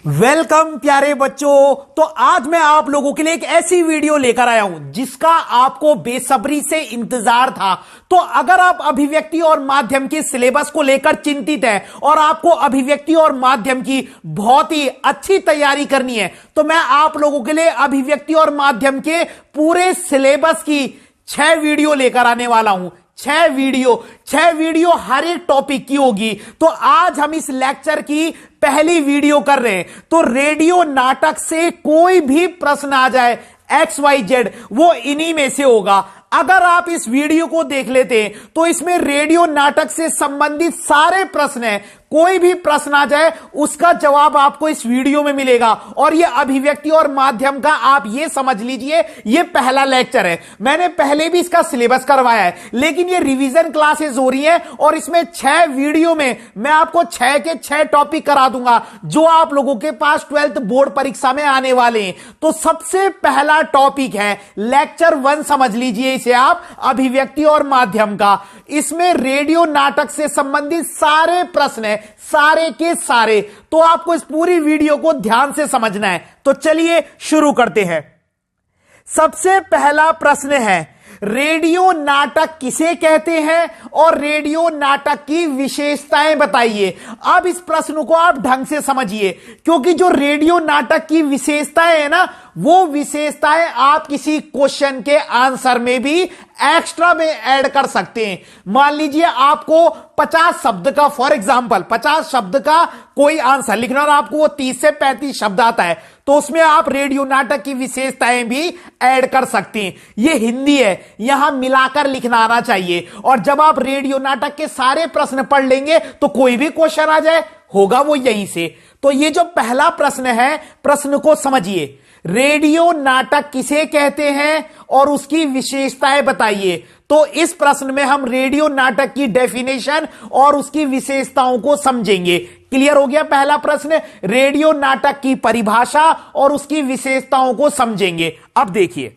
Welcome प्यारे बच्चों। तो आज मैं आप लोगों के लिए एक ऐसी वीडियो लेकर आया हूं जिसका आपको बेसब्री से इंतजार था। तो अगर आप अभिव्यक्ति और माध्यम के सिलेबस को लेकर चिंतित हैं और आपको अभिव्यक्ति और माध्यम की बहुत ही अच्छी तैयारी करनी है तो मैं आप लोगों के लिए अभिव्यक्ति और माध्यम के पूरे सिलेबस की 6 वीडियो लेकर आने वाला हूं। 6 वीडियो हर एक टॉपिक की होगी। तो आज हम इस लेक्चर की पहली वीडियो कर रहे हैं। तो रेडियो नाटक से कोई भी प्रश्न आ जाए XYZ वो इन्हीं में से होगा। अगर आप इस वीडियो को देख लेते हैं तो इसमें रेडियो नाटक से संबंधित सारे प्रश्न हैं। कोई भी प्रश्न आ जाए उसका जवाब आपको इस वीडियो में मिलेगा। और यह अभिव्यक्ति और माध्यम का आप यह समझ लीजिए यह पहला लेक्चर है। मैंने पहले भी इसका सिलेबस करवाया है लेकिन ये रिवीजन क्लासेस हो रही हैं और इसमें 6 वीडियो में मैं आपको 6 के 6 टॉपिक करा दूंगा जो आप लोगों के पास 12th बोर्ड परीक्षा में आने वाले हैं। तो सबसे पहला टॉपिक है लेक्चर 1, समझ लीजिए इसे आप, अभिव्यक्ति और माध्यम का। इसमें रेडियो नाटक से संबंधित सारे प्रश्न है, सारे के सारे। तो आपको इस पूरी वीडियो को ध्यान से समझना है। तो चलिए शुरू करते हैं। सबसे पहला प्रश्न है रेडियो नाटक किसे कहते हैं और रेडियो नाटक की विशेषताएं बताइए। अब इस प्रश्न को आप ढंग से समझिए क्योंकि जो रेडियो नाटक की विशेषताएं है ना वो विशेषताएं आप किसी क्वेश्चन के आंसर में भी एक्स्ट्रा में ऐड कर सकते हैं। मान लीजिए आपको 50 शब्द का, फॉर एग्जांपल 50 शब्द का कोई आंसर लिखना और आपको वो 30 से 35 शब्द आता है तो उसमें आप रेडियो नाटक की विशेषताएं भी ऐड कर सकते हैं। ये हिंदी है, यहां मिलाकर लिखना आना चाहिए। और जब आप रेडियो नाटक के सारे प्रश्न पढ़ लेंगे तो कोई भी क्वेश्चन आ जाए होगा वो यहीं से। तो ये जो पहला प्रश्न है, प्रश्न को समझिए, रेडियो नाटक किसे कहते हैं और उसकी विशेषताएं बताइए। तो इस प्रश्न में हम रेडियो नाटक की डेफिनेशन और उसकी विशेषताओं को समझेंगे। क्लियर हो गया? पहला प्रश्न, रेडियो नाटक की परिभाषा और उसकी विशेषताओं को समझेंगे। अब देखिए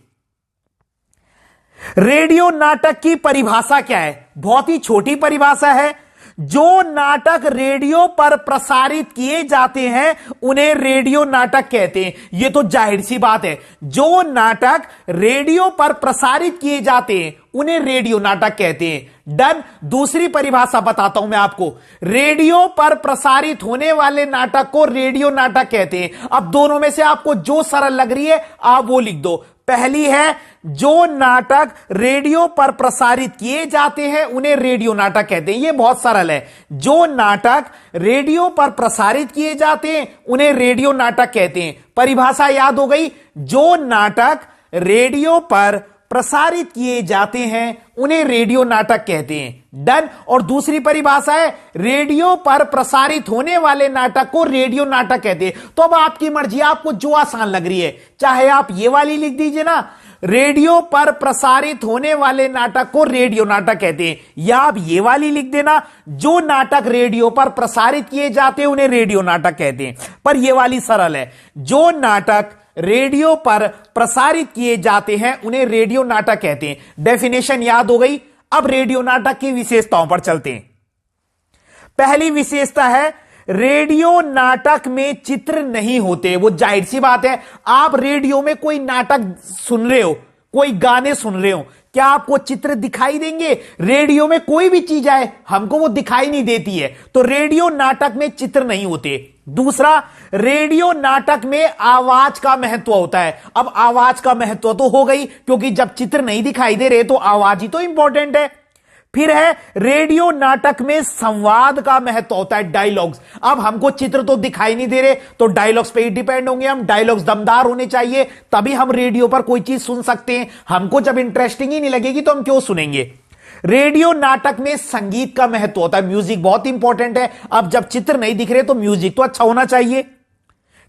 रेडियो नाटक की परिभाषा क्या है। बहुत ही छोटी परिभाषा है। जो नाटक रेडियो पर प्रसारित किए जाते हैं उन्हें रेडियो नाटक कहते हैं। यह तो जाहिर सी बात है, जो नाटक रेडियो पर प्रसारित किए जाते हैं उन्हें रेडियो नाटक कहते हैं। डन। दूसरी परिभाषा बताता हूं मैं आपको। रेडियो पर प्रसारित होने वाले नाटक को रेडियो नाटक कहते हैं। अब दोनों में से आपको जो सरल लग रही है आप वो लिख दो। पहली है, जो नाटक रेडियो पर प्रसारित किए जाते हैं उन्हें रेडियो नाटक कहते हैं। यह बहुत सरल है। जो नाटक रेडियो पर प्रसारित किए जाते हैं उन्हें रेडियो नाटक कहते हैं। परिभाषा याद हो गई। जो नाटक रेडियो पर प्रसारित किए जाते हैं उन्हें रेडियो नाटक कहते हैं। डन। और दूसरी परिभाषा है, रेडियो पर प्रसारित होने वाले नाटक को रेडियो नाटक कहते हैं। तो अब आपकी मर्जी, आपको जो आसान लग रही है, चाहे आप ये वाली लिख दीजिए ना, रेडियो पर प्रसारित होने वाले नाटक को रेडियो नाटक कहते हैं, या आप ये वाली लिख देना, जो नाटक रेडियो पर प्रसारित किए जाते हैं उन्हें रेडियो नाटक कहते हैं। पर ये वाली सरल है, जो नाटक रेडियो पर प्रसारित किए जाते हैं उन्हें रेडियो नाटक कहते हैं। डेफिनेशन याद हो गई। अब रेडियो नाटक की विशेषताओं पर चलते हैं। पहली विशेषता है, रेडियो नाटक में चित्र नहीं होते। वो जाहिर सी बात है, आप रेडियो में कोई नाटक सुन रहे हो, कोई गाने सुन रहे हो, क्या आपको चित्र दिखाई देंगे? रेडियो में कोई भी चीज आए हमको वो दिखाई नहीं देती है। तो रेडियो नाटक में चित्र नहीं होते। दूसरा, रेडियो नाटक में आवाज का महत्व होता है। अब आवाज का महत्व तो हो गई क्योंकि जब चित्र नहीं दिखाई दे रहे तो आवाज ही तो इंपॉर्टेंट है। फिर है, रेडियो नाटक में संवाद का महत्व होता है, डायलॉग्स। अब हमको चित्र तो दिखाई नहीं दे रहे तो डायलॉग्स पे ही डिपेंड होंगे हम। डायलॉग्स दमदार होने चाहिए तभी हम रेडियो पर कोई चीज सुन सकते हैं। हमको जब इंटरेस्टिंग ही नहीं लगेगी तो हम क्यों सुनेंगे। रेडियो नाटक में संगीत का महत्व होता है, म्यूजिक बहुत इंपॉर्टेंट है। अब जब चित्र नहीं दिख रहे तो म्यूजिक तो अच्छा होना चाहिए।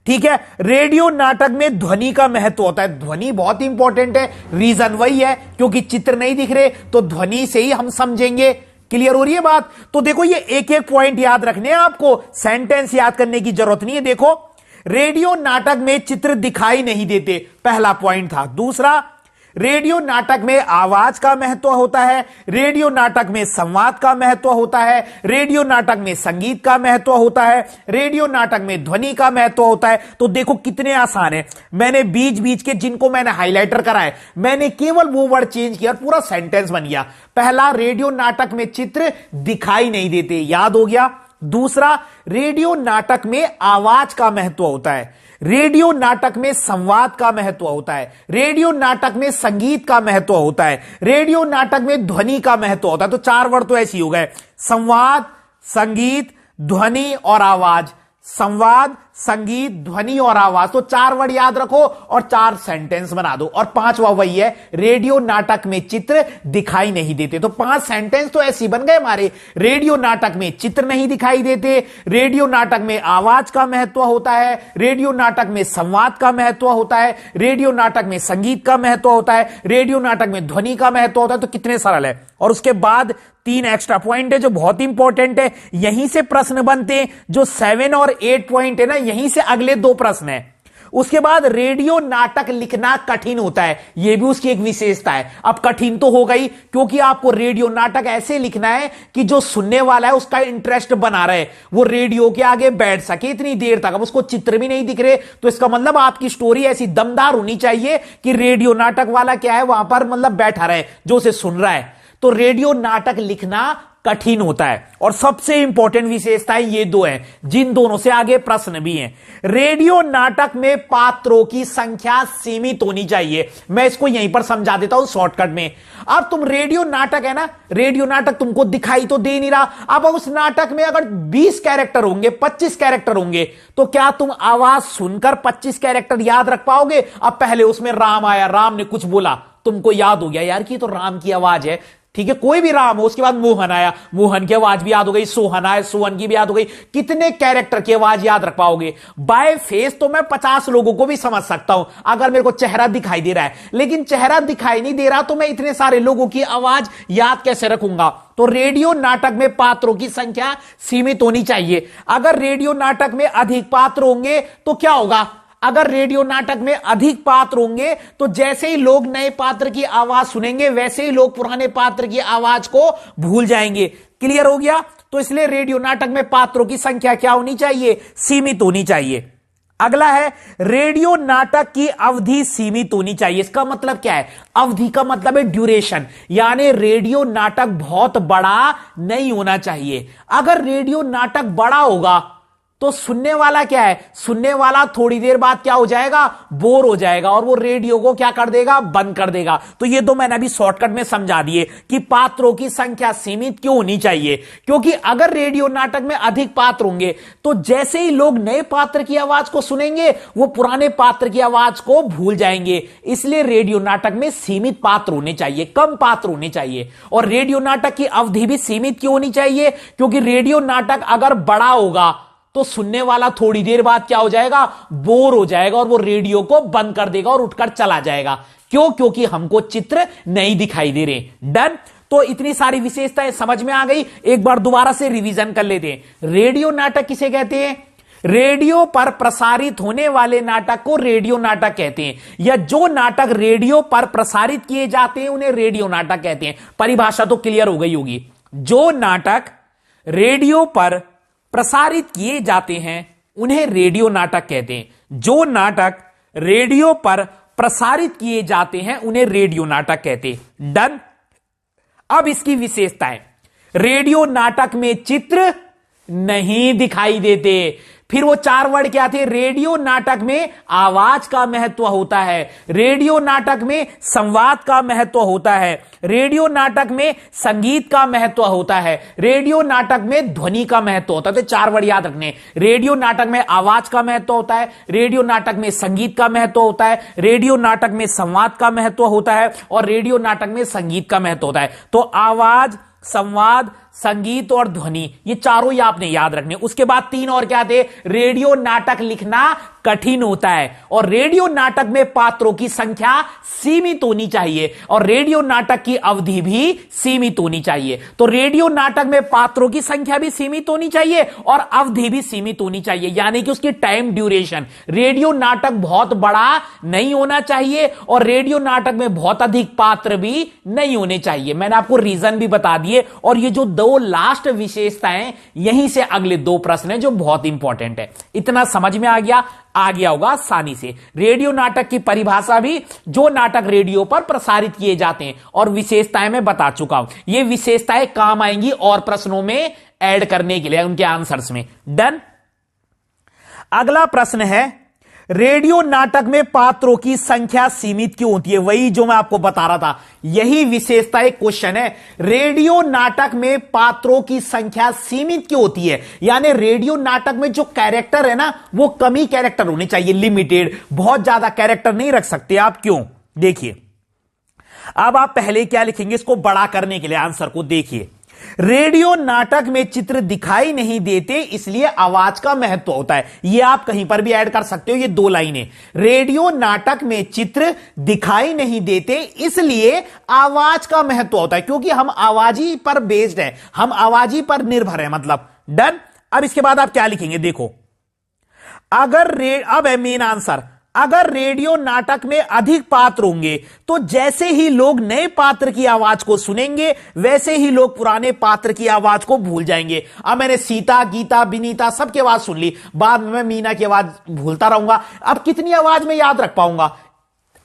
ठीक है। रेडियो नाटक में ध्वनि का महत्व होता है, ध्वनि बहुत इंपॉर्टेंट है। रीजन वही है क्योंकि चित्र नहीं दिख रहे तो ध्वनि से ही हम समझेंगे। क्लियर हो रही है बात? तो देखो ये एक एक पॉइंट याद रखने हैं आपको, सेंटेंस याद करने की जरूरत नहीं है। देखो, रेडियो नाटक में चित्र दिखाई नहीं देते, पहला पॉइंट था। दूसरा, रेडियो नाटक में आवाज का महत्व होता है, रेडियो नाटक में संवाद का महत्व होता है, रेडियो नाटक में संगीत का महत्व होता है, रेडियो नाटक में ध्वनि का महत्व होता है। तो देखो कितने आसान है। मैंने बीच बीच के जिनको मैंने हाईलाइटर करा है, मैंने केवल वो वर्ड चेंज किया, पूरा सेंटेंस बन गया। पहला, रेडियो नाटक में चित्र दिखाई नहीं देते, याद हो गया। दूसरा, रेडियो नाटक में आवाज का महत्व होता है, रेडियो नाटक में संवाद का महत्व होता है, रेडियो नाटक में संगीत का महत्व होता है, रेडियो नाटक में ध्वनि का महत्व होता है। तो 4 वर्ड तो ऐसे ही हो गए, संवाद, संगीत, ध्वनि और आवाज। संवाद, संगीत, ध्वनि और आवाज। तो 4 वर्ड याद रखो और 4 सेंटेंस बना दो। और 5वां वही है, रेडियो नाटक में चित्र दिखाई नहीं देते। तो 5 सेंटेंस तो ऐसे बन गए हमारे। रेडियो नाटक में चित्र नहीं दिखाई देते, रेडियो नाटक में आवाज का महत्व होता है, रेडियो नाटक में संवाद का महत्व होता है, रेडियो नाटक में संगीत का महत्व होता है, रेडियो नाटक में ध्वनि का महत्व होता है। तो कितने सरल है। और उसके बाद 3 एक्स्ट्रा पॉइंट है जो बहुत इंपॉर्टेंट है, यहीं से प्रश्न बनते हैं। जो 7 और 8 पॉइंट है ना, यहीं से अगले 2 प्रश्न है। उसके बाद रेडियो नाटक लिखना कठिन होता है, यह भी उसकी एक विशेषता है। अब कठिन तो हो गई, क्योंकि आपको रेडियो नाटक ऐसे लिखना है कि जो सुनने वाला है उसका इंटरेस्ट बना रहे, वो रेडियो के आगे बैठ सके इतनी देर तक। अब उसको चित्र भी नहीं दिख रहे, तो इसका मतलब आपकी स्टोरी ऐसी दमदार होनी चाहिए कि रेडियो नाटक वाला क्या है, वहां पर मतलब बैठा रहे जो उसे सुन रहा है। तो रेडियो नाटक लिखना कठिन होता है। और सबसे इंपॉर्टेंट विशेषताएं ये 2 हैं, जिन दोनों से आगे प्रश्न भी हैं। रेडियो नाटक में पात्रों की संख्या सीमित होनी चाहिए। मैं इसको यहीं पर समझा देता हूं शॉर्टकट में। अब तुम रेडियो नाटक है ना, रेडियो नाटक तुमको दिखाई तो दे नहीं रहा। अब उस नाटक में अगर 20 कैरेक्टर होंगे, 25 कैरेक्टर होंगे, तो क्या तुम आवाज सुनकर 25 कैरेक्टर याद रख पाओगे? अब पहले उसमें राम आया, राम ने कुछ बोला, तुमको याद हो गया यार कि तो राम की आवाज है, ठीक है, कोई भी राम हो। उसके बाद मोहन आया, मोहन की आवाज भी याद हो गई, सोहन आया, सोहन की भी याद हो गई। कितने कैरेक्टर की आवाज याद रख पाओगे? बाय फेस तो मैं 50 लोगों को भी समझ सकता हूं अगर मेरे को चेहरा दिखाई दे रहा है, लेकिन चेहरा दिखाई नहीं दे रहा तो मैं इतने सारे लोगों की आवाज याद कैसे रखूंगा? तो रेडियो नाटक में पात्रों की संख्या सीमित होनी चाहिए। अगर रेडियो नाटक में अधिक पात्र होंगे तो क्या होगा? अगर रेडियो नाटक में अधिक पात्र होंगे तो जैसे ही लोग नए पात्र की आवाज सुनेंगे, वैसे ही लोग पुराने पात्र की आवाज को भूल जाएंगे। क्लियर हो गया? तो इसलिए रेडियो नाटक में पात्रों की संख्या क्या होनी चाहिए? सीमित होनी चाहिए। अगला है, रेडियो नाटक की अवधि सीमित होनी चाहिए। इसका मतलब क्या है? अवधि का मतलब है ड्यूरेशन, यानी रेडियो नाटक बहुत बड़ा नहीं होना चाहिए। अगर रेडियो नाटक बड़ा होगा तो सुनने वाला क्या है? सुनने वाला थोड़ी देर बाद क्या हो जाएगा? बोर हो जाएगा और वो रेडियो को क्या कर देगा? बंद कर देगा। तो ये तो मैंने अभी शॉर्टकट में समझा दिए कि पात्रों की संख्या सीमित क्यों होनी चाहिए। क्योंकि अगर रेडियो नाटक में अधिक पात्र होंगे तो जैसे ही लोग नए पात्र की आवाज को सुनेंगे, वो पुराने पात्र की आवाज को भूल जाएंगे। इसलिए रेडियो नाटक में सीमित पात्र होने चाहिए, कम पात्र होने चाहिए। और रेडियो नाटक की अवधि भी सीमित क्यों होनी चाहिए? क्योंकि रेडियो नाटक अगर बड़ा होगा तो सुनने वाला थोड़ी देर बाद क्या हो जाएगा? बोर हो जाएगा और वो रेडियो को बंद कर देगा और उठकर चला जाएगा। क्यों? क्योंकि हमको चित्र नहीं दिखाई दे रहे। डन? तो इतनी सारी विशेषताएं समझ में आ गई। एक बार दोबारा से रिवीजन कर लेते हैं। रेडियो नाटक किसे कहते हैं? रेडियो पर प्रसारित होने वाले नाटक को रेडियो नाटक कहते हैं, या जो नाटक रेडियो पर प्रसारित किए जाते हैं उन्हें रेडियो नाटक कहते हैं। परिभाषा तो क्लियर हो गई होगी। जो नाटक रेडियो पर प्रसारित किए जाते हैं उन्हें रेडियो नाटक कहते हैं। जो नाटक रेडियो पर प्रसारित किए जाते हैं उन्हें रेडियो नाटक कहते हैं। डन? अब इसकी विशेषताएं। रेडियो नाटक में चित्र नहीं दिखाई देते। फिर वो 4 वर्ड क्या थे? रेडियो नाटक में आवाज का महत्व होता है, रेडियो नाटक में संवाद का महत्व होता है, रेडियो नाटक में संगीत का महत्व होता है, रेडियो नाटक में ध्वनि का महत्व होता है। तो 4 वर्ड याद रखने। रेडियो नाटक में आवाज का महत्व होता है, रेडियो नाटक में संगीत का महत्व होता है, रेडियो नाटक में संवाद का महत्व होता है और रेडियो नाटक में संगीत का महत्व होता है। तो आवाज, संवाद, संगीत और ध्वनि, ये चारों ही आपने याद रखने। उसके बाद 3 और क्या थे? रेडियो नाटक लिखना कठिन होता है और रेडियो नाटक में पात्रों की संख्या सीमित होनी चाहिए और रेडियो नाटक की अवधि भी सीमित होनी चाहिए। तो रेडियो नाटक में पात्रों की संख्या भी सीमित होनी चाहिए और अवधि भी सीमित होनी चाहिए, यानी कि उसकी टाइम ड्यूरेशन। रेडियो नाटक बहुत बड़ा नहीं होना चाहिए और रेडियो नाटक में बहुत अधिक पात्र भी नहीं होने चाहिए। मैंने आपको रीजन भी बता दिए और ये जो 2 लास्ट विशेषताएं, यहीं से अगले 2 प्रश्न हैं जो बहुत इंपॉर्टेंट है। इतना समझ में आ गया होगा आसानी से। रेडियो नाटक की परिभाषा भी, जो नाटक रेडियो पर प्रसारित किए जाते हैं, और विशेषताएं मैं बता चुका हूं। ये विशेषताएं काम आएंगी और प्रश्नों में ऐड करने के लिए, उनके आंसर्स में। डन। अगला प्रश्न है, रेडियो नाटक में पात्रों की संख्या सीमित क्यों होती है? वही जो मैं आपको बता रहा था, यही विशेषता एक क्वेश्चन है। रेडियो नाटक में पात्रों की संख्या सीमित क्यों होती है? यानी रेडियो नाटक में जो कैरेक्टर है ना, वो कम ही कैरेक्टर होने चाहिए, लिमिटेड, बहुत ज्यादा कैरेक्टर नहीं रख सकते आप। क्यों? देखिए, अब आप पहले क्या लिखेंगे इसको बड़ा करने के लिए आंसर को। देखिए, रेडियो नाटक में चित्र दिखाई नहीं देते, इसलिए आवाज का महत्व होता है। यह आप कहीं पर भी ऐड कर सकते हो, ये 2 लाइनें। रेडियो नाटक में चित्र दिखाई नहीं देते, इसलिए आवाज का महत्व होता है, क्योंकि हम आवाजी पर बेस्ड है, हम आवाजी पर निर्भर है, मतलब। डन। अब इसके बाद आप क्या लिखेंगे? देखो, अब है मेन आंसर। अगर रेडियो नाटक में अधिक पात्र होंगे तो जैसे ही लोग नए पात्र की आवाज को सुनेंगे, वैसे ही लोग पुराने पात्र की आवाज को भूल जाएंगे। अब मैंने सीता, गीता, विनीता सबकी आवाज सुन ली, बाद में मैं मीना की आवाज भूलता रहूंगा। अब कितनी आवाज में याद रख पाऊंगा?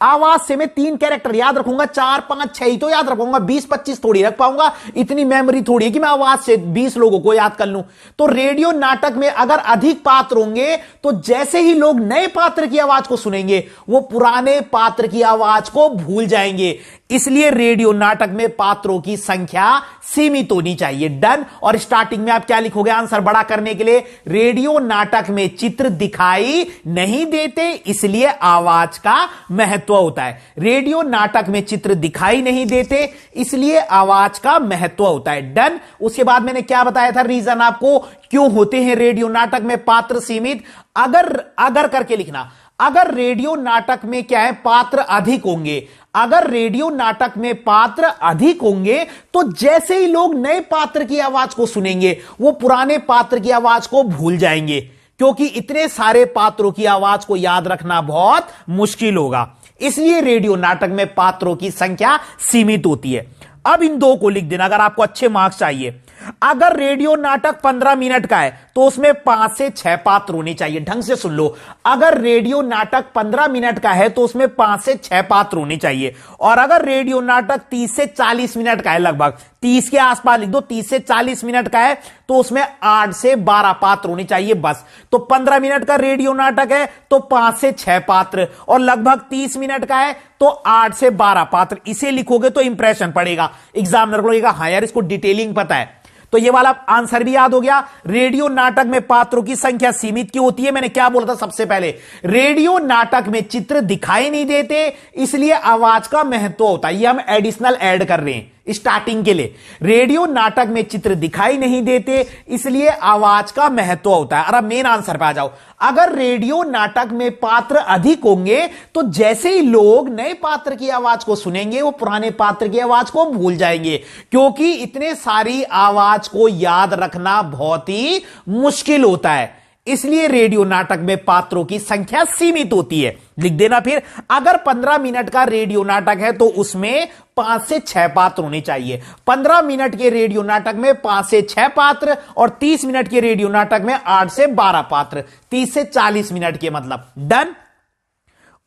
आवाज से मैं 3 कैरेक्टर याद रखूंगा, 4, 5, 6 ही तो याद रखूंगा, 20, 25 थोड़ी रख पाऊंगा। इतनी मेमोरी थोड़ी है कि मैं आवाज से 20 लोगों को याद कर लूं। तो रेडियो नाटक में अगर अधिक पात्र होंगे तो जैसे ही लोग नए पात्र की आवाज को सुनेंगे, वो पुराने पात्र की आवाज को भूल जाएंगे। इसलिए रेडियो नाटक में पात्रों की संख्या सीमित होनी चाहिए। डन। और स्टार्टिंग में आप क्या लिखोगे आंसर बड़ा करने के लिए? रेडियो नाटक में चित्र दिखाई नहीं देते, इसलिए आवाज का महत्व होता है। रेडियो नाटक में चित्र दिखाई नहीं देते, इसलिए आवाज का महत्व होता है। डन। उसके बाद मैंने क्या बताया था रीजन आपको, क्यों होते हैं रेडियो नाटक में पात्र सीमित? अगर करके लिखना। अगर रेडियो नाटक में क्या है, पात्र अधिक होंगे, अगर रेडियो नाटक में पात्र अधिक होंगे तो जैसे ही लोग नए पात्र की आवाज को सुनेंगे, वो पुराने पात्र की आवाज को भूल जाएंगे, क्योंकि इतने सारे पात्रों की आवाज को याद रखना बहुत मुश्किल होगा। इसलिए रेडियो नाटक में पात्रों की संख्या सीमित होती है। अब इन 2 को लिख देना अगर आपको अच्छे मार्क्स चाहिए। अगर रेडियो नाटक 15 मिनट का है तो उसमें 5 से 6 पात्र होने चाहिए। ढंग से सुन लो, अगर रेडियो नाटक 15 मिनट का है तो उसमें 5 से 6 पात्र होने चाहिए। और अगर रेडियो नाटक 30 से 40 मिनट का है, लगभग 30 के आसपास लिख दो, 30 से 40 मिनट का है तो उसमें 8 से 12 पात्र होने चाहिए बस। तो 15 मिनट का रेडियो नाटक है तो 5 से 6 पात्र, और लगभग 30 मिनट का है तो 8 से 12 पात्र। इसे लिखोगे तो इंप्रेशन पड़ेगा, एग्जामिनर को लगेगा हाँ यार इसको डिटेलिंग पता है। तो ये वाला आंसर भी याद हो गया। रेडियो नाटक में पात्रों की संख्या सीमित क्यों होती है? मैंने क्या बोला था सबसे पहले, रेडियो नाटक में चित्र दिखाई नहीं देते, इसलिए आवाज का महत्व होता है। ये हम एडिशनल ऐड कर रहे हैं स्टार्टिंग के लिए। रेडियो नाटक में चित्र दिखाई नहीं देते, इसलिए आवाज का महत्व होता है। और अब मेन आंसर पे आ जाओ। अगर रेडियो नाटक में पात्र अधिक होंगे तो जैसे ही लोग नए पात्र की आवाज को सुनेंगे, वो पुराने पात्र की आवाज को भूल जाएंगे, क्योंकि इतने सारी आवाज को याद रखना बहुत ही मुश्किल होता है। इसलिए रेडियो नाटक में पात्रों की संख्या सीमित होती है। लिख देना फिर, अगर 15 मिनट का रेडियो नाटक है तो उसमें 5 से 6 पात्र होने चाहिए। 15 मिनट के रेडियो नाटक में 5 से 6 पात्र, और 30 मिनट के रेडियो नाटक में 8 से 12 पात्र, 30 से 40 मिनट के मतलब। डन।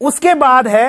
उसके बाद है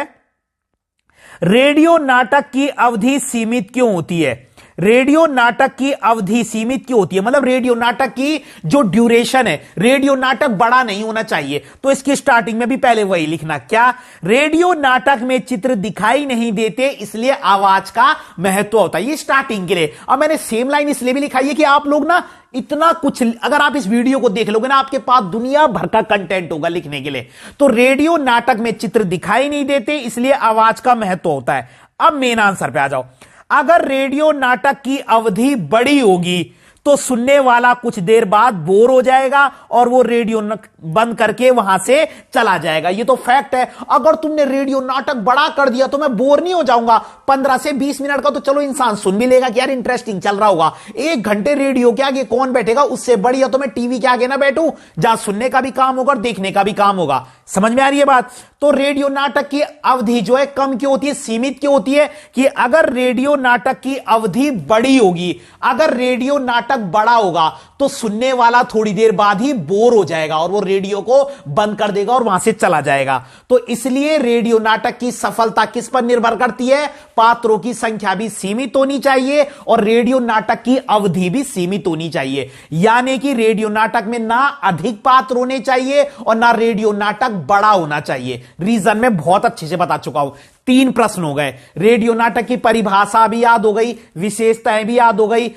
रेडियो नाटक की अवधि सीमित क्यों होती है? रेडियो नाटक की अवधि सीमित क्यों होती है? मतलब रेडियो नाटक की जो ड्यूरेशन है, रेडियो नाटक बड़ा नहीं होना चाहिए। तो इसकी स्टार्टिंग में भी पहले वही लिखना, क्या? रेडियो नाटक में चित्र दिखाई नहीं देते, इसलिए आवाज का महत्व होता है। ये स्टार्टिंग के लिए। अब मैंने सेम लाइन इसलिए भी लिखाई है कि आप लोग ना इतना कुछ, अगर आप इस वीडियो को देख लोगे ना, आपके पास दुनिया भर का कंटेंट होगा लिखने के लिए। तो रेडियो नाटक में चित्र दिखाई नहीं देते, इसलिए आवाज का महत्व होता है। अब मेन आंसर पे आ जाओ। अगर रेडियो नाटक की अवधि बड़ी होगी तो सुनने वाला कुछ देर बाद बोर हो जाएगा और वो रेडियो बंद करके वहां से चला जाएगा। ये तो फैक्ट है। अगर तुमने रेडियो नाटक बड़ा कर दिया तो मैं बोर नहीं हो जाऊंगा। 15 से 20 मिनट का तो चलो इंसान सुन भी लेगा कि यार इंटरेस्टिंग चल रहा होगा। 1 घंटे रेडियो के आगे कौन बैठेगा? उससे बढ़िया तो मैं टीवी के आगे ना बैठूं, जहां सुनने का भी काम होगा और देखने का भी काम होगा। समझ में आ रही है बात? तो रेडियो नाटक की अवधि जो है कम क्यों होती है, सीमित क्यों होती है? कि अगर रेडियो नाटक की अवधि बड़ी होगी, अगर रेडियो नाटक बड़ा होगा तो सुनने वाला थोड़ी देर बाद ही बोर हो जाएगा और वो रेडियो को बंद कर देगा और वहां से चला जाएगा। तो इसलिए रेडियो नाटक की सफलता किस पर निर्भर करती है? पात्रों की संख्या भी सीमित होनी चाहिए और रेडियो नाटक की अवधि भी सीमित होनी चाहिए। यानी कि रेडियो नाटक में ना अधिक पात्र होने चाहिए और ना रेडियो नाटक बड़ा होना चाहिए। रीजन मैं बहुत अच्छे से बता चुका हूं। 3 प्रश्न हो गए। रेडियो नाटक की परिभाषा भी याद हो गई, विशेषताएं भी याद हो गई,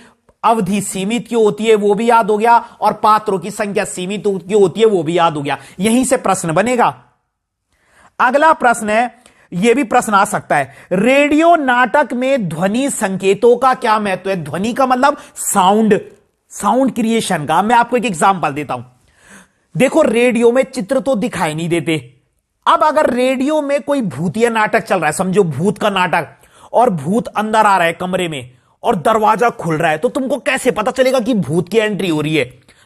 अवधि सीमित क्यों होती है वो भी याद हो गया, और पात्रों की संख्या सीमित क्यों होती है वो भी याद हो गया। यहीं से प्रश्न बनेगा। अगला प्रश्न है, यह भी प्रश्न आ सकता है, रेडियो नाटक में ध्वनि संकेतों का क्या महत्व है? ध्वनि का मतलब साउंड क्रिएशन का। मैं आपको एक एग्जांपल देता हूं। देखो, रेडियो में चित्र तो दिखाई नहीं देते। अब अगर रेडियो में कोई भूतिया नाटक चल रहा है, समझो भूत का नाटक, और भूत अंदर आ रहा है कमरे में और दरवाजा खुल रहा है, तो तुमको कैसे पता चलेगा कि भूत की एंट्री हो रही है?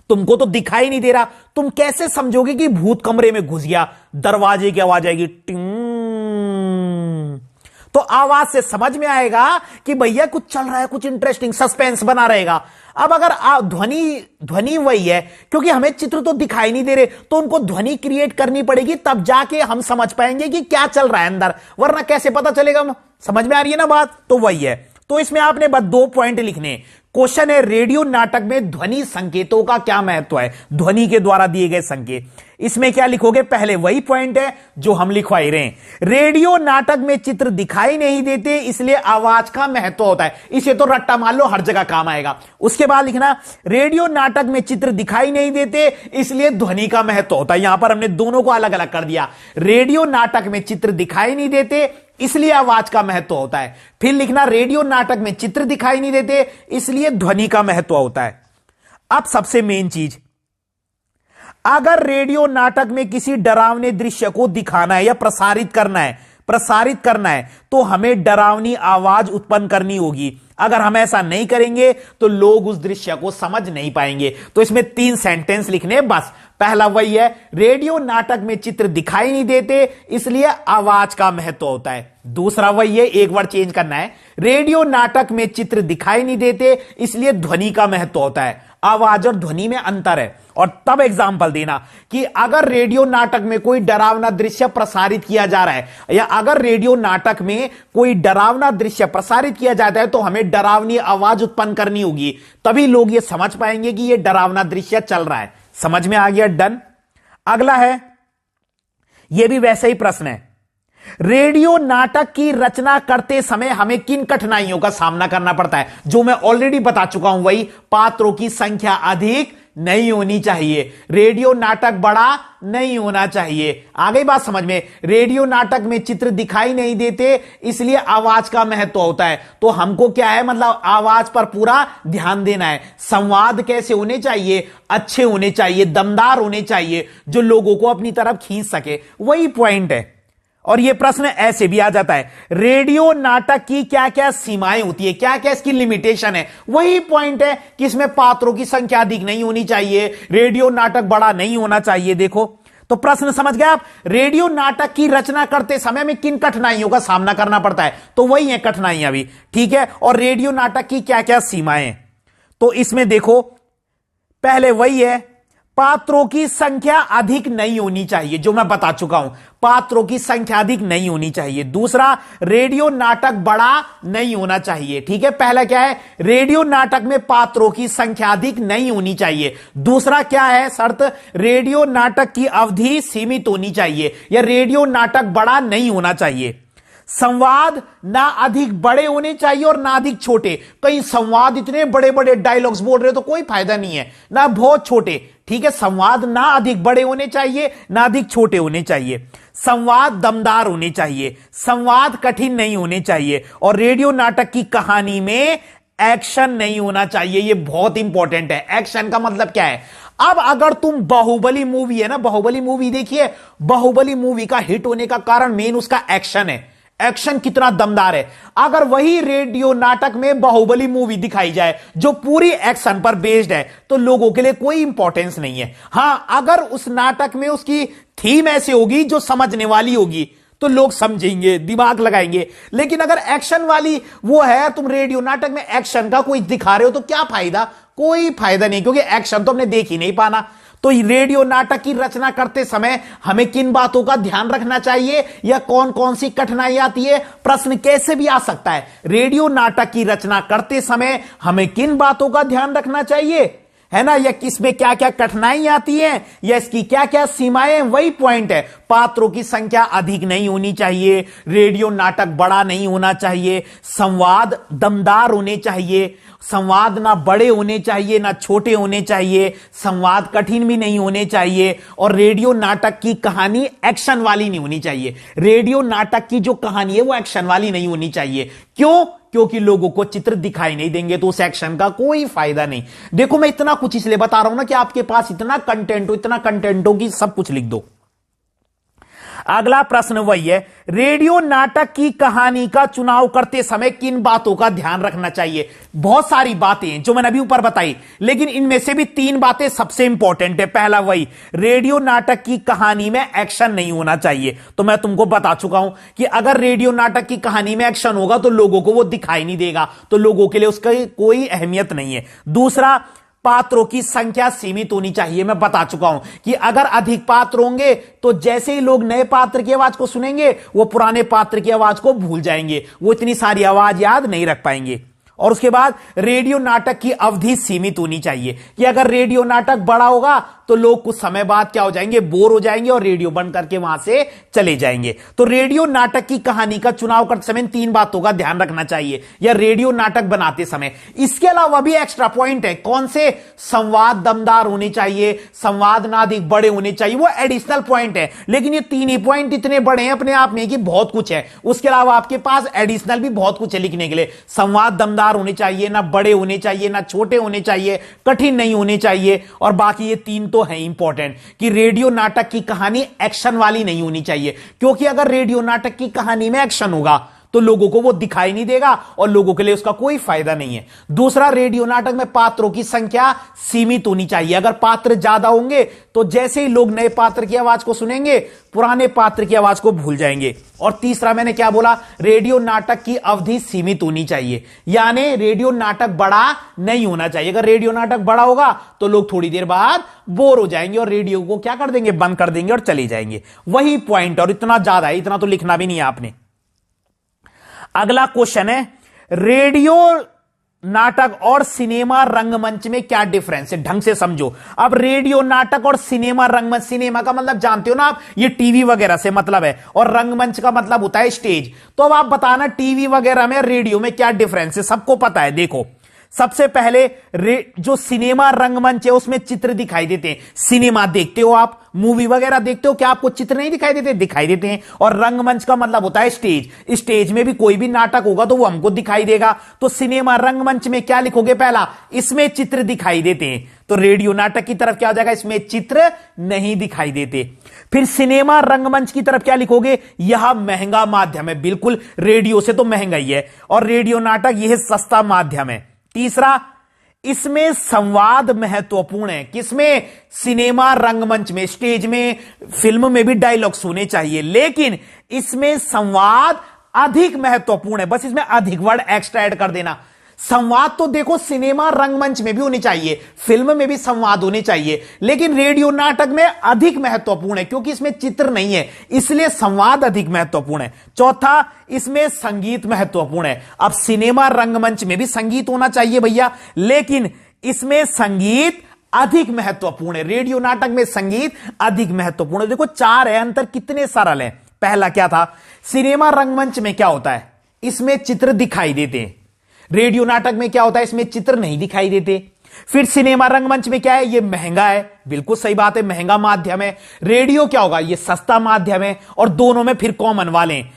तुमको तो दिखाई नहीं दे रहा। तुम कैसे समझोगे कि भूत कमरे में घुस गया? दरवाजे की आवाज आएगी, टिंग, तो आवाज से समझ में आएगा कि भैया कुछ चल रहा है, कुछ इंटरेस्टिंग, सस्पेंस बना रहेगा। अब अगर ध्वनि वही है, क्योंकि हमें चित्र तो दिखाई नहीं दे रहे, तो उनको ध्वनि क्रिएट करनी पड़ेगी, तब जाके हम समझ पाएंगे कि क्या चल रहा है अंदर, वरना कैसे पता चलेगा? समझ में आ रही है ना बात? तो वही है। तो इसमें आपने बस 2 पॉइंट लिखने। क्वेश्चन है, रेडियो नाटक में ध्वनि संकेतों का क्या महत्व है? ध्वनि के द्वारा दिए गए संकेत। इसमें क्या लिखोगे? पहले वही पॉइंट है जो हम लिखवा ही रहे हैं। रेडियो नाटक में चित्र दिखाई नहीं देते, इसलिए आवाज का महत्व होता है। इसे तो रट्टा मान लो, हर जगह काम आएगा। उसके बाद लिखना, रेडियो नाटक में चित्र दिखाई नहीं देते, इसलिए ध्वनि का महत्व होता है। यहां पर हमने दोनों को अलग अलग कर दिया। रेडियो नाटक में चित्र दिखाई नहीं देते, इसलिए आवाज का महत्व होता है। फिर लिखना, रेडियो नाटक में चित्र दिखाई नहीं देते, इसलिए ध्वनि का महत्व होता है। अब सबसे मेन चीज, अगर रेडियो नाटक में किसी डरावने दृश्य को दिखाना है या प्रसारित करना है तो हमें डरावनी आवाज उत्पन्न करनी होगी। अगर हम ऐसा नहीं करेंगे तो लोग उस दृश्य को समझ नहीं पाएंगे। तो इसमें 3 सेंटेंस लिखने बस। पहला वही है, रेडियो नाटक में चित्र दिखाई नहीं देते, इसलिए आवाज का महत्व होता है। दूसरा वही है, एक वर्ड चेंज करना है, रेडियो नाटक में चित्र दिखाई नहीं देते, इसलिए ध्वनि का महत्व होता है। आवाज और ध्वनि में अंतर है। और तब एग्जाम्पल देना कि अगर रेडियो नाटक में कोई डरावना दृश्य प्रसारित किया जा रहा है, या अगर रेडियो नाटक में कोई डरावना दृश्य प्रसारित किया जाता है, तो हमें डरावनी आवाज उत्पन्न करनी होगी, तभी लोग ये समझ पाएंगे कि ये डरावना दृश्य चल रहा है। समझ में आ गया? डन। अगला है, यह भी वैसे ही प्रश्न है, रेडियो नाटक की रचना करते समय हमें किन कठिनाइयों का सामना करना पड़ता है? जो मैं ऑलरेडी बता चुका हूं, वही पात्रों की संख्या अधिक नहीं होनी चाहिए, रेडियो नाटक बड़ा नहीं होना चाहिए। आ गई बात समझ में? रेडियो नाटक में चित्र दिखाई नहीं देते, इसलिए आवाज का महत्व होता है। तो हमको क्या है, मतलब आवाज पर पूरा ध्यान देना है। संवाद कैसे होने चाहिए? अच्छे होने चाहिए, दमदार होने चाहिए, जो लोगों को अपनी तरफ खींच सके। वही पॉइंट है। और यह प्रश्न ऐसे भी आ जाता है, रेडियो नाटक की क्या क्या सीमाएं होती है, क्या क्या इसकी लिमिटेशन है? वही पॉइंट है कि इसमें पात्रों की संख्या अधिक नहीं होनी चाहिए, रेडियो नाटक बड़ा नहीं होना चाहिए। देखो, तो प्रश्न समझ गए आप? रेडियो नाटक की रचना करते समय में किन कठिनाइयों का सामना करना पड़ता है? तो वही है कठिनाइयां भी, ठीक है। और रेडियो नाटक की क्या क्या सीमाएं? तो इसमें देखो, पहले वही है, पात्रों की संख्या अधिक नहीं होनी चाहिए, जो मैं बता चुका हूं, पात्रों की संख्या अधिक नहीं होनी चाहिए। दूसरा, रेडियो नाटक बड़ा नहीं होना चाहिए, ठीक है। पहला क्या है? रेडियो नाटक में पात्रों की संख्या अधिक नहीं होनी चाहिए। दूसरा क्या है शर्त? रेडियो नाटक की अवधि सीमित होनी चाहिए, या रेडियो नाटक बड़ा नहीं होना चाहिए। संवाद ना अधिक बड़े होने चाहिए और ना अधिक छोटे। कई संवाद इतने बड़े बड़े डायलॉग्स बोल रहे हो तो कोई फायदा नहीं है, ना बहुत छोटे, ठीक है। संवाद ना अधिक बड़े होने चाहिए, ना अधिक छोटे होने चाहिए। संवाद दमदार होने चाहिए, संवाद कठिन नहीं होने चाहिए। और रेडियो नाटक की कहानी में एक्शन नहीं होना चाहिए। ये बहुत इंपॉर्टेंट है। एक्शन का मतलब क्या है? अब अगर तुम बाहुबली मूवी है ना, बाहुबली मूवी देखिए, बाहुबली मूवी का हिट होने का कारण मेन उसका एक्शन है। एक्शन कितना दमदार है। अगर वही रेडियो नाटक में बाहुबली मूवी दिखाई जाए जो पूरी एक्शन पर बेस्ड है तो लोगों के लिए कोई इंपॉर्टेंस नहीं है। हां, अगर उस नाटक में उसकी थीम ऐसे होगी जो समझने वाली होगी तो लोग समझेंगे, दिमाग लगाएंगे। लेकिन अगर एक्शन वाली वो है, तुम रेडियो नाटक में एक्शन का कोई दिखा रहे हो तो क्या फायदा? कोई फायदा नहीं, क्योंकि एक्शन तो हमने देख ही नहीं पाना। तो रेडियो नाटक की रचना करते समय हमें किन बातों का ध्यान रखना चाहिए या कौन कौन सी कठिनाई आती है? प्रश्न कैसे भी आ सकता है। रेडियो नाटक की रचना करते समय हमें किन बातों का ध्यान रखना चाहिए, है ना, या किसमें क्या क्या कठिनाई आती है, या इसकी क्या क्या सीमाएं, वही पॉइंट है। पात्रों की संख्या अधिक नहीं होनी चाहिए, रेडियो नाटक बड़ा नहीं होना चाहिए, संवाद दमदार होने चाहिए, संवाद ना बड़े होने चाहिए ना छोटे होने चाहिए, संवाद कठिन भी नहीं होने चाहिए, और रेडियो नाटक की कहानी एक्शन वाली नहीं होनी चाहिए। रेडियो नाटक की जो कहानी है वो एक्शन वाली नहीं होनी चाहिए। क्यों? क्योंकि लोगों को चित्र दिखाई नहीं देंगे तो उस एक्शन का कोई फायदा नहीं। देखो, मैं इतना कुछ इसलिए बता रहा हूं ना कि आपके पास इतना कंटेंट हो कि सब कुछ लिख दो। अगला प्रश्न वही है, रेडियो नाटक की कहानी का चुनाव करते समय किन बातों का ध्यान रखना चाहिए? बहुत सारी बातें हैं जो मैंने अभी ऊपर बताई, लेकिन इनमें से भी 3 बातें सबसे इंपॉर्टेंट है। पहला वही, रेडियो नाटक की कहानी में एक्शन नहीं होना चाहिए। तो मैं तुमको बता चुका हूं कि अगर रेडियो नाटक की कहानी में एक्शन होगा तो लोगों को वो दिखाई नहीं देगा, तो लोगों के लिए उसका कोई अहमियत नहीं है। दूसरा, पात्रों की संख्या सीमित होनी चाहिए। मैं बता चुका हूं कि अगर अधिक पात्र होंगे तो जैसे ही लोग नए पात्र की आवाज को सुनेंगे वो पुराने पात्र की आवाज को भूल जाएंगे, वो इतनी सारी आवाज याद नहीं रख पाएंगे। और उसके बाद रेडियो नाटक की अवधि सीमित होनी चाहिए कि अगर रेडियो नाटक बड़ा होगा तो लोग कुछ समय बाद क्या हो जाएंगे, बोर हो जाएंगे और रेडियो बंद करके वहां से चले जाएंगे। तो रेडियो नाटक की कहानी का चुनाव करते समय 3 बातों का ध्यान रखना चाहिए या रेडियो नाटक बनाते समय। इसके अलावा भी एक्स्ट्रा पॉइंट है। कौन से? संवाद दमदार होने चाहिए, संवाद ना अधिक बड़े होने चाहिए, वो एडिशनल पॉइंट है। लेकिन ये 3 ही पॉइंट इतने बड़े हैं अपने आप में कि बहुत कुछ है। उसके अलावा आपके पास एडिशनल भी बहुत कुछ है लिखने के लिए। संवाद दमदार होने चाहिए, ना बड़े होने चाहिए, ना छोटे होने चाहिए, कठिन नहीं होने चाहिए, और बाकी ये 3 तो है इंपॉर्टेंट कि रेडियो नाटक की कहानी एक्शन वाली नहीं होनी चाहिए। क्योंकि अगर रेडियो नाटक की कहानी में एक्शन होगा तो लोगों को वो दिखाई नहीं देगा और लोगों के लिए उसका कोई फायदा नहीं है। दूसरा, रेडियो नाटक में पात्रों की संख्या सीमित होनी चाहिए। अगर पात्र ज्यादा होंगे तो जैसे ही लोग नए पात्र की आवाज को सुनेंगे पुराने पात्र की आवाज को भूल जाएंगे। और तीसरा, मैंने क्या बोला, रेडियो नाटक की अवधि सीमित होनी चाहिए, यानी रेडियो नाटक बड़ा नहीं होना चाहिए। अगर रेडियो नाटक बड़ा होगा तो लोग थोड़ी देर बाद बोर हो जाएंगे और रेडियो को क्या कर देंगे, बंद कर देंगे और चले जाएंगे। वही पॉइंट, और इतना ज्यादा है, इतना तो लिखना भी नहीं है आपने। अगला क्वेश्चन है, रेडियो नाटक और सिनेमा रंगमंच में क्या डिफरेंस है? ढंग से समझो। अब रेडियो नाटक और सिनेमा रंगमंच, सिनेमा का मतलब जानते हो ना आप, ये टीवी वगैरह से मतलब है, और रंगमंच का मतलब होता है स्टेज। तो अब आप बताना टीवी वगैरह में रेडियो में क्या डिफरेंस है? सबको पता है। देखो, सबसे पहले जो सिनेमा रंगमंच है उसमें चित्र दिखाई देते हैं। सिनेमा देखते हो आप, मूवी वगैरह देखते हो, क्या आपको चित्र नहीं दिखाई देते? दिखाई देते हैं। और रंगमंच का मतलब होता है स्टेज। स्टेज में भी कोई भी नाटक होगा तो वो हमको दिखाई देगा। तो सिनेमा रंगमंच में क्या लिखोगे? पहला, इसमें चित्र दिखाई देते हैं। तो रेडियो नाटक की तरफ क्या हो जाएगा? इसमें चित्र नहीं दिखाई देते। फिर सिनेमा रंगमंच की तरफ क्या लिखोगे? यह महंगा माध्यम है। बिल्कुल, रेडियो से तो महंगा ही है, और रेडियो नाटक यह सस्ता माध्यम है। तीसरा, इसमें संवाद महत्वपूर्ण है। किसमें? सिनेमा रंगमंच में। स्टेज में, फिल्म में भी डायलॉग्स होने चाहिए, लेकिन इसमें संवाद अधिक महत्वपूर्ण है। बस इसमें अधिक वर्ड एक्स्ट्रा ऐड कर देना। संवाद तो देखो सिनेमा रंगमंच में भी होने चाहिए, फिल्म में भी संवाद होने चाहिए, लेकिन रेडियो नाटक में अधिक महत्वपूर्ण है क्योंकि इसमें चित्र नहीं है, इसलिए संवाद अधिक महत्वपूर्ण है। चौथा, इसमें संगीत महत्वपूर्ण है। अब सिनेमा रंगमंच में भी संगीत होना चाहिए भैया, लेकिन इसमें संगीत अधिक महत्वपूर्ण है। रेडियो नाटक में संगीत अधिक महत्वपूर्ण है। देखो 4 है, अंतर कितने सरल है। पहला क्या था? सिनेमा रंगमंच में क्या होता है? इसमें चित्र दिखाई देते हैं। रेडियो नाटक में क्या होता है? इसमें चित्र नहीं दिखाई देते। फिर सिनेमा रंगमंच में क्या है? ये महंगा है। बिल्कुल सही बात है, महंगा माध्यम है। रेडियो क्या होगा? ये सस्ता माध्यम है। और दोनों में फिर कॉमन वाले हैं।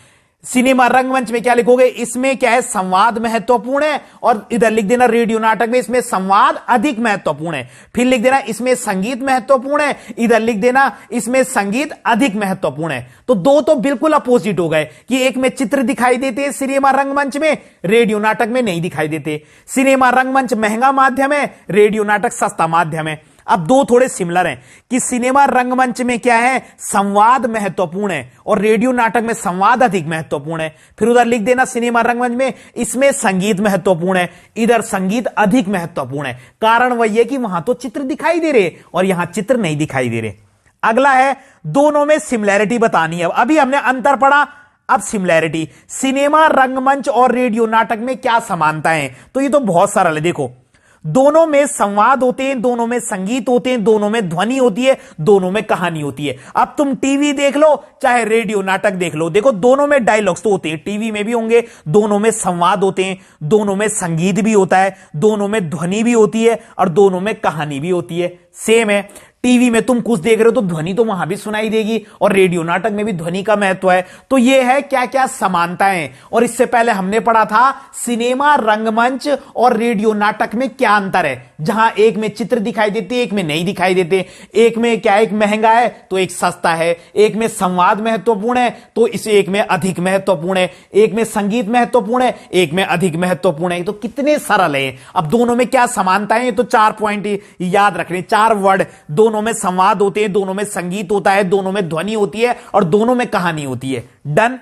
सिनेमा रंगमंच में क्या लिखोगे, इसमें क्या है, संवाद महत्वपूर्ण है, और इधर लिख देना रेडियो नाटक में इसमें संवाद अधिक महत्वपूर्ण है। फिर लिख देना इसमें संगीत महत्वपूर्ण है, इधर लिख देना इसमें संगीत अधिक महत्वपूर्ण है। तो दो तो बिल्कुल अपोजिट हो गए कि एक में चित्र दिखाई देते हैं सिनेमा रंगमंच में, रेडियो नाटक में नहीं दिखाई देते। सिनेमा रंगमंच महंगा माध्यम है, रेडियो नाटक सस्ता माध्यम है। अब दो थोड़े सिमिलर हैं कि सिनेमा रंगमंच में क्या है, संवाद महत्वपूर्ण है, और रेडियो नाटक में संवाद अधिक महत्वपूर्ण है। फिर उधर लिख देना सिनेमा रंगमंच में इसमें संगीत महत्वपूर्ण है, इधर संगीत अधिक महत्वपूर्ण है। कारण वही है कि वहां तो चित्र दिखाई दे रहे और यहां चित्र नहीं दिखाई दे रहे। अगला है दोनों में सिमिलैरिटी बतानी है। अभी हमने अंतर पढ़ा, अब सिमिलैरिटी, सिनेमा रंगमंच और रेडियो नाटक में क्या समानताएं हैं, तो ये तो बहुत सरल है। देखो, दोनों में संवाद होते हैं, दोनों में संगीत होते हैं, दोनों में ध्वनि होती है, दोनों में कहानी होती है। अब तुम टीवी देख लो चाहे रेडियो नाटक देख लो, देखो दोनों में डायलॉग्स तो होते हैं, टीवी में भी होंगे, दोनों में संवाद होते हैं, दोनों में संगीत भी होता है, दोनों में ध्वनि भी होती है, और दोनों में कहानी भी होती है। सेम है, टीवी में तुम कुछ देख रहे हो तो ध्वनि तो वहां भी सुनाई देगी, और रेडियो नाटक में भी ध्वनि का महत्व है। तो यह है क्या क्या समानताएं। और इससे पहले हमने पढ़ा था सिनेमा रंगमंच और रेडियो नाटक में क्या अंतर है, जहां एक में चित्र दिखाई देते, एक में नहीं दिखाई देते। एक में क्या, एक महंगा है तो एक सस्ता है, एक में संवाद महत्वपूर्ण है तो इसे एक में अधिक महत्वपूर्ण है, एक में संगीत महत्वपूर्ण है, एक में अधिक महत्वपूर्ण है। तो कितने सरल है। अब दोनों में क्या समानताएं, तो 4 पॉइंट याद रखने, 4 वर्ड। दोनों में संवाद होते हैं, दोनों में संगीत होता है, दोनों में ध्वनि होती है, और दोनों में कहानी होती है। डन।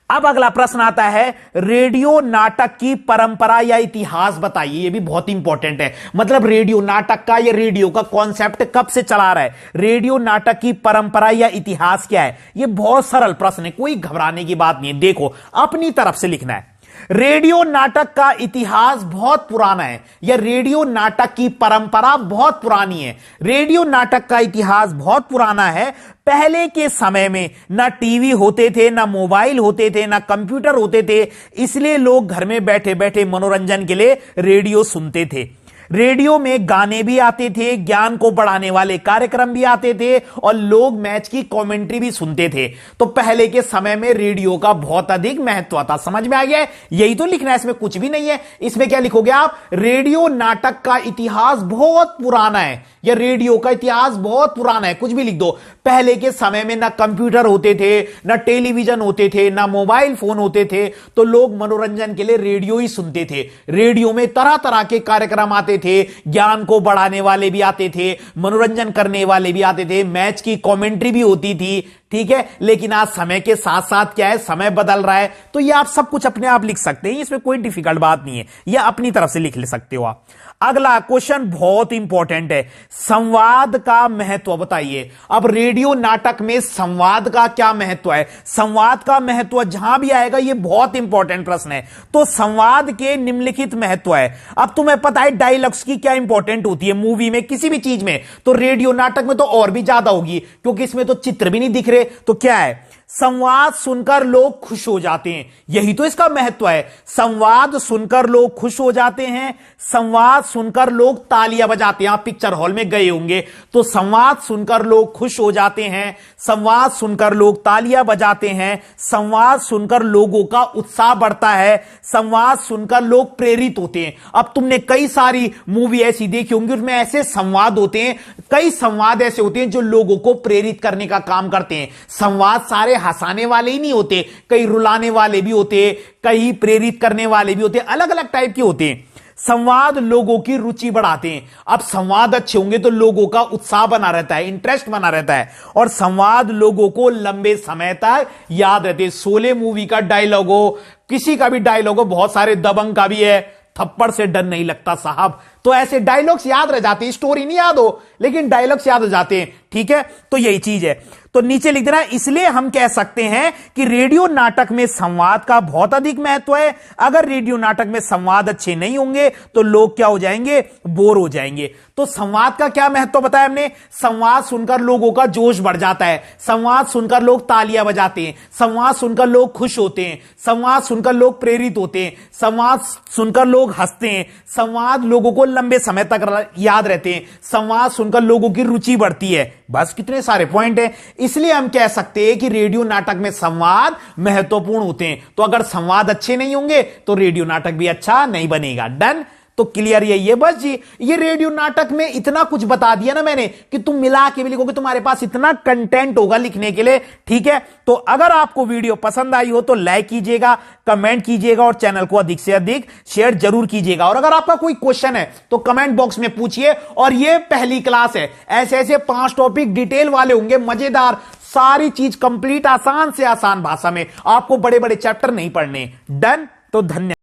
अब अगला प्रश्न आता है, रेडियो नाटक की परंपरा या इतिहास बताइए। ये भी बहुत इंपॉर्टेंट है, मतलब रेडियो नाटक का या रेडियो का कॉन्सेप्ट कब से चला रहा है, रेडियो नाटक की परंपरा या इतिहास क्या है। ये बहुत सरल प्रश्न है, कोई घबराने की बात नहीं है। देखो, अपनी तरफ से लिखना है। रेडियो नाटक का इतिहास बहुत पुराना है, या रेडियो नाटक की परंपरा बहुत पुरानी है। रेडियो नाटक का इतिहास बहुत पुराना है। पहले के समय में ना टीवी होते थे, ना मोबाइल होते थे, ना कंप्यूटर होते थे, इसलिए लोग घर में बैठे बैठे मनोरंजन के लिए रेडियो सुनते थे। रेडियो में गाने भी आते थे, ज्ञान को बढ़ाने वाले कार्यक्रम भी आते थे, और लोग मैच की कमेंट्री भी सुनते थे। तो पहले के समय में रेडियो का बहुत अधिक महत्व था। समझ में आ गया है? यही तो लिखना है, इसमें कुछ भी नहीं है। इसमें क्या लिखोगे आप, रेडियो नाटक का इतिहास बहुत पुराना है, या रेडियो का इतिहास बहुत पुराना है, कुछ भी लिख दो। पहले के समय में ना कंप्यूटर होते थे, ना टेलीविजन होते थे, ना मोबाइल फोन होते थे, तो लोग मनोरंजन के लिए रेडियो ही सुनते थे। रेडियो में तरह तरह के कार्यक्रम आते थे, ज्ञान को बढ़ाने वाले भी आते थे, मनोरंजन करने वाले भी आते थे, मैच की कमेंट्री भी होती थी। ठीक है, लेकिन आज समय के साथ साथ क्या है, समय बदल रहा है। तो ये आप सब कुछ अपने आप लिख सकते हैं, इसमें कोई डिफिकल्ट बात नहीं है, यह अपनी तरफ से लिख ले सकते हो आप। अगला क्वेश्चन बहुत इंपॉर्टेंट है, संवाद का महत्व बताइए। अब रेडियो नाटक में संवाद का क्या महत्व है, संवाद का महत्व जहां भी आएगा, यह बहुत इंपॉर्टेंट प्रश्न है। तो संवाद के निम्नलिखित महत्व है। अब तुम्हें पता है डायलॉग्स की क्या इंपॉर्टेंट होती है मूवी में, किसी भी चीज में, तो रेडियो नाटक में तो और भी ज्यादा होगी, क्योंकि इसमें तो चित्र भी नहीं दिख रहे। तो क्या है, संवाद सुनकर लोग खुश हो जाते हैं, यही तो इसका महत्व है। संवाद सुनकर लोग खुश हो जाते हैं, संवाद सुनकर लोग तालियां बजाते हैं। आप पिक्चर हॉल में गए होंगे, तो संवाद सुनकर लोग खुश हो जाते हैं, संवाद सुनकर लोग तालियां बजाते हैं, संवाद सुनकर लोगों का उत्साह बढ़ता है, संवाद सुनकर लोग प्रेरित होते हैं। अब तुमने कई सारी मूवी ऐसी देखी होंगी, उसमें ऐसे संवाद होते हैं, कई संवाद ऐसे होते हैं जो लोगों को प्रेरित करने का काम करते हैं। संवाद सारे हंसाने वाले ही नहीं होते, कई रुलाने वाले भी होते, कई प्रेरित करने वाले भी होते, अलग अलग टाइप के होते हैं। संवाद लोगों की रुचि बढ़ाते हैं। अब संवाद अच्छे होंगे तो लोगों का उत्साह बना रहता है, इंटरेस्ट बना रहता है, और संवाद लोगों को लंबे समय तक याद रहते हैं। शोले मूवी का डायलॉग हो, किसी का भी डायलॉग हो, बहुत सारे दबंग का भी है, थप्पड़ से डर नहीं लगता साहब, तो ऐसे डायलॉग्स याद रह जाते हैं। स्टोरी नहीं याद हो, लेकिन डायलॉग्स याद हो जाते हैं। ठीक है, तो यही चीज है। तो नीचे लिख देना, इसलिए हम कह सकते हैं कि रेडियो नाटक में संवाद का बहुत अधिक महत्व है। अगर रेडियो नाटक में संवाद अच्छे नहीं होंगे तो लोग क्या हो जाएंगे, बोर हो जाएंगे। तो संवाद का क्या महत्व बताया हमने, संवाद सुनकर लोगों का जोश बढ़ जाता है, संवाद सुनकर लोग तालियां बजाते हैं, संवाद सुनकर लोग खुश होते हैं, संवाद सुनकर लोग प्रेरित होते हैं, संवाद सुनकर लोग हंसते हैं, संवाद लोगों को लंबे समय तक याद रहते हैं, संवाद सुनकर लोगों की रुचि बढ़ती है। बस कितने सारे पॉइंट हैं। इसलिए हम कह सकते हैं कि रेडियो नाटक में संवाद महत्वपूर्ण होते हैं। तो अगर संवाद अच्छे नहीं होंगे तो रेडियो नाटक भी अच्छा नहीं बनेगा। डन। तो क्लियर यही है बस जी। ये रेडियो नाटक में इतना कुछ बता दिया ना मैंने कि तुम मिला के भी लिखोगे, तुम्हारे पास इतना कंटेंट होगा लिखने के लिए। ठीक है, तो अगर आपको वीडियो पसंद आई हो तो लाइक कीजिएगा, कमेंट कीजिएगा और चैनल को अधिक से अधिक शेयर जरूर कीजिएगा। और अगर आपका कोई क्वेश्चन है तो कमेंट बॉक्स में पूछिए। और ये पहली क्लास है, ऐसे ऐसे 5 टॉपिक डिटेल वाले होंगे, मजेदार, सारी चीज कंप्लीट, आसान से आसान भाषा में। आपको बड़े बड़े चैप्टर नहीं पढ़ने। डन। तो धन्यवाद।